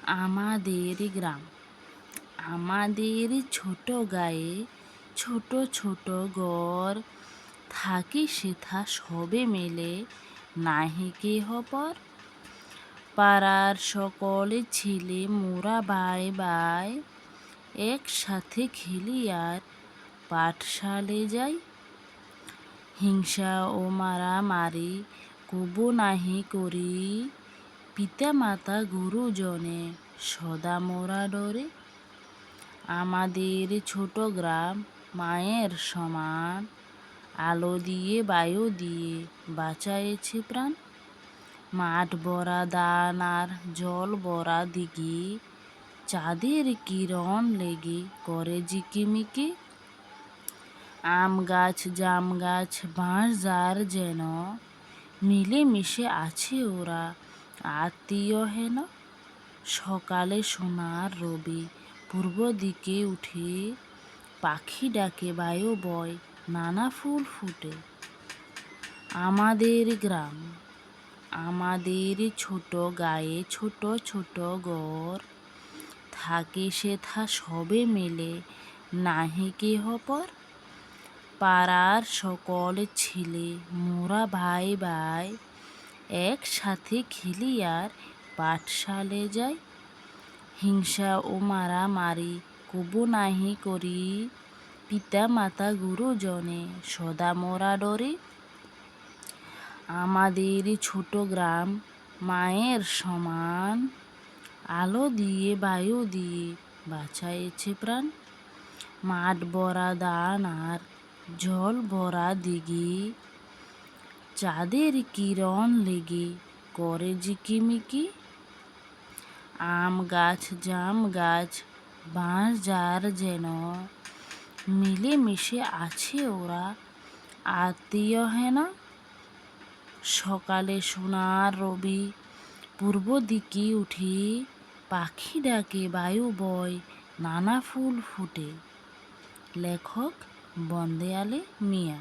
আমাদের গ্রাম। আমাদের ছোট গায়ে ছোট ছোট ঘর, থাকি সেথা সবে মেলে, নাহি কেহ পর। পাড়ার সকলে ছেলে মোরা ভাই ভাই, একসাথে খেলি আর পাঠশালে যাই। হিংসা ও মারামারি কবু নাহি করি, পিতা মাতা গুরুজনে সদা মোরা ডরি। আমাদের ছোট গ্রাম মায়ের সমান, আলো দিয়ে বায়ু দিয়ে বাঁচায়েছে প্রাণ। মাঠ ভরা ধান আর জল ভরা দিঘি, চাঁদের কিরণ লেগে করে ঝিকিমিকি। আম গাছ জাম গাছ বাঁশ ঝাড় যেন, মিলেমিশে আছে ওরা আত্মীয় হেন। সকালে সোনার রবি পূর্ব দিকে উঠে, পাখি ডাকে বায়ু বয় নানা ফুল ফুটে। আমাদের গ্রাম। আমাদের ছোট গায়ে ছোট ছোট ঘর, থাকে সেথা সবে মেলে, নাহি কেহ পর। পাড়ার সকল ছেলে মোরা ভাই ভাই, একসাথে খেলি আর পাঠশালে যাই। হিংসা ও মারামারি কবু নাহি করি, পিতা মাতা গুরুজনে সদা মোরা ডরি। আমাদের ছোট গ্রাম মায়ের সমান, আলো দিয়ে বায়ু দিয়ে বাঁচায়েছে প্রাণ। মাঠ ভরা ধান আর জল ভরা দিঘি, চাঁদের কিরণ লেগে করে ঝিকিমিকি। আম গাছ জাম গাছ বাঁশ ঝাড় যেন, মিলেমিশে আছে ওরা আত্মীয় হেন। সকালে সোনার রবি পূর্ব দিকে উঠে, পাখি ডাকে বায়ু বয় নানা ফুল ফুটে। লেখক বন্দেয়ালে মিয়া।